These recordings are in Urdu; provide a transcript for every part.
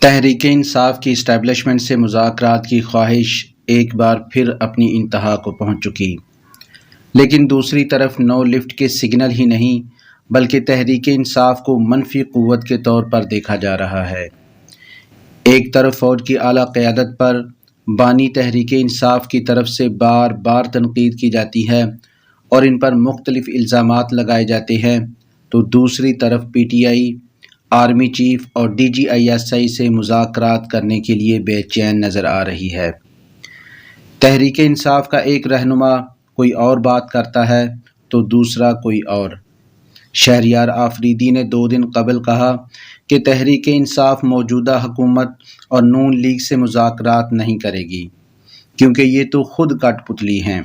تحریک انصاف کی اسٹیبلشمنٹ سے مذاکرات کی خواہش ایک بار پھر اپنی انتہا کو پہنچ چکی، لیکن دوسری طرف نو لفٹ کے سگنل ہی نہیں بلکہ تحریک انصاف کو منفی قوت کے طور پر دیکھا جا رہا ہے۔ ایک طرف فوج کی اعلیٰ قیادت پر بانی تحریک انصاف کی طرف سے بار بار تنقید کی جاتی ہے اور ان پر مختلف الزامات لگائے جاتے ہیں، تو دوسری طرف PTI army chief اور D G I S I سے مذاکرات کرنے کے لیے بے چین نظر آ رہی ہے۔ تحریک انصاف کا ایک رہنما کوئی اور بات کرتا ہے تو دوسرا کوئی اور۔ شہریار آفریدی نے 2 دن قبل کہا کہ تحریک انصاف موجودہ حکومت اور نون لیگ سے مذاکرات نہیں کرے گی کیونکہ یہ تو خود کٹ پتلی ہیں۔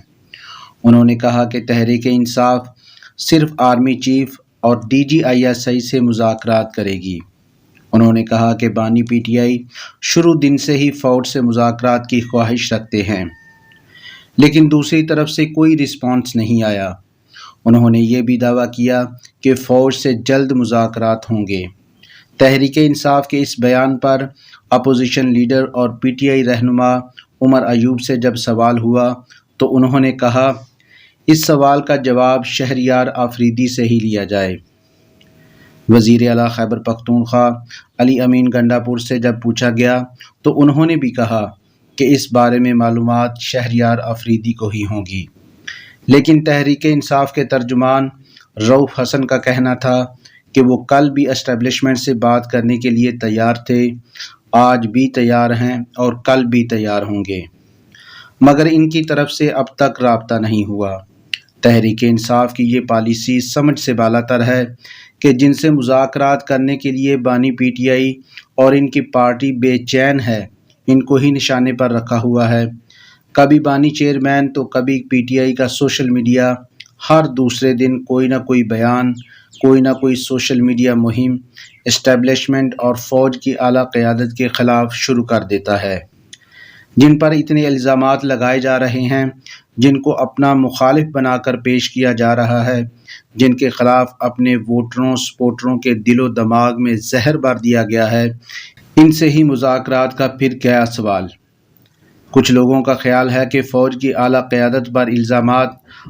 انہوں نے کہا کہ تحریک انصاف صرف آرمی چیف اور D G I S I سے مذاکرات کرے گی۔ انہوں نے کہا کہ بانی پی ٹی آئی شروع دن سے ہی فوج سے مذاکرات کی خواہش رکھتے ہیں، لیکن دوسری طرف سے کوئی رسپانس نہیں آیا۔ انہوں نے یہ بھی دعویٰ کیا کہ فوج سے جلد مذاکرات ہوں گے۔ تحریک انصاف کے اس بیان پر اپوزیشن لیڈر اور پی ٹی آئی رہنما عمر ایوب سے جب سوال ہوا تو انہوں نے کہا اس سوال کا جواب شہریار آفریدی سے ہی لیا جائے۔ وزیر اعلیٰ خیبر پختونخوا علی امین گنڈاپور سے جب پوچھا گیا تو انہوں نے بھی کہا کہ اس بارے میں معلومات شہریار آفریدی کو ہی ہوں گی، لیکن تحریک انصاف کے ترجمان رؤف حسن کا کہنا تھا کہ وہ کل بھی اسٹیبلشمنٹ سے بات کرنے کے لیے تیار تھے، آج بھی تیار ہیں اور کل بھی تیار ہوں گے، مگر ان کی طرف سے اب تک رابطہ نہیں ہوا۔ تحریک انصاف کی یہ پالیسی سمجھ سے بالاتر ہے کہ جن سے مذاکرات کرنے کے لیے بانی پی ٹی آئی اور ان کی پارٹی بے چین ہے، ان کو ہی نشانے پر رکھا ہوا ہے۔ کبھی بانی چیئرمین تو کبھی پی ٹی آئی کا سوشل میڈیا ہر دوسرے دن کوئی نہ کوئی بیان، کوئی نہ کوئی سوشل میڈیا مہم اسٹیبلشمنٹ اور فوج کی اعلیٰ قیادت کے خلاف شروع کر دیتا ہے۔ جن پر اتنے الزامات لگائے جا رہے ہیں، جن کو اپنا مخالف بنا کر پیش کیا جا رہا ہے، جن کے خلاف اپنے ووٹروں سپورٹروں کے دل و دماغ میں زہر بھر دیا گیا ہے، ان سے ہی مذاکرات کا پھر کیا سوال؟ کچھ لوگوں کا خیال ہے کہ فوج کی اعلیٰ قیادت پر الزامات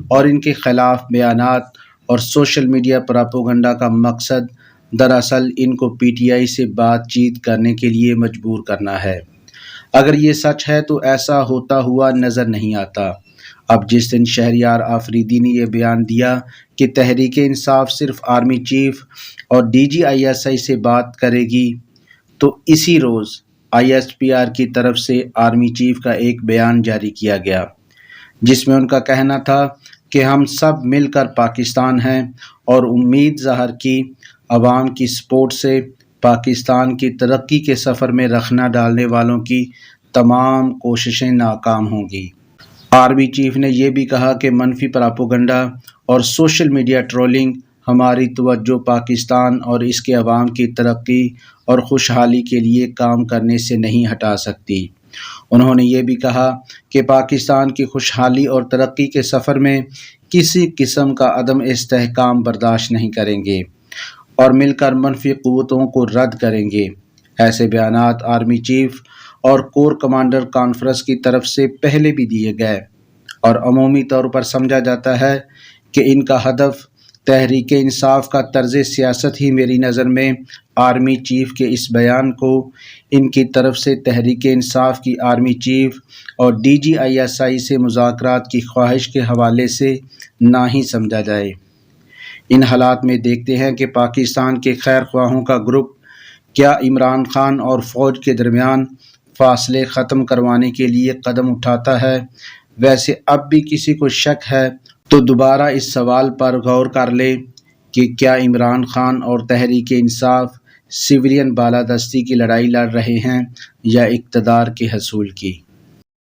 اور ان کے خلاف بیانات اور سوشل میڈیا پراپوگنڈا کا مقصد دراصل ان کو پی ٹی آئی سے بات چیت کرنے کے لیے مجبور کرنا ہے۔ اگر یہ سچ ہے تو ایسا ہوتا ہوا نظر نہیں آتا۔ اب جس دن شہریار آفریدی نے یہ بیان دیا کہ تحریک انصاف صرف آرمی چیف اور D G I S I سے بات کرے گی، تو اسی روز آئی ایس پی آر کی طرف سے آرمی چیف کا ایک بیان جاری کیا گیا جس میں ان کا کہنا تھا کہ ہم سب مل کر پاکستان ہیں اور امید ظاہر کی عوام کی سپورٹ سے پاکستان کی ترقی کے سفر میں رخنہ ڈالنے والوں کی تمام کوششیں ناکام ہوں گی۔ آرمی چیف نے یہ بھی کہا کہ منفی پراپوگنڈا اور سوشل میڈیا ٹرولنگ ہماری توجہ پاکستان اور اس کے عوام کی ترقی اور خوشحالی کے لیے کام کرنے سے نہیں ہٹا سکتی۔ انہوں نے یہ بھی کہا کہ پاکستان کی خوشحالی اور ترقی کے سفر میں کسی قسم کا عدم استحکام برداشت نہیں کریں گے اور مل کر منفی قوتوں کو رد کریں گے۔ ایسے بیانات آرمی چیف اور کور کمانڈر کانفرنس کی طرف سے پہلے بھی دیے گئے اور عمومی طور پر سمجھا جاتا ہے کہ ان کا ہدف تحریک انصاف کا طرز سیاست ہی میری نظر میں آرمی چیف کے اس بیان کو ان کی طرف سے تحریک انصاف کی آرمی چیف اور D G I S I سے مذاکرات کی خواہش کے حوالے سے نہ ہی سمجھا جائے۔ ان حالات میں دیکھتے ہیں کہ پاکستان کے خیر خواہوں کا گروپ کیا عمران خان اور فوج کے درمیان فاصلے ختم کروانے کے لیے قدم اٹھاتا ہے؟ ویسے اب بھی کسی کو شک ہے تو دوبارہ اس سوال پر غور کر لے کہ کیا عمران خان اور تحریک انصاف سویلین بالادستی کی لڑائی لڑ رہے ہیں یا اقتدار کے حصول کی؟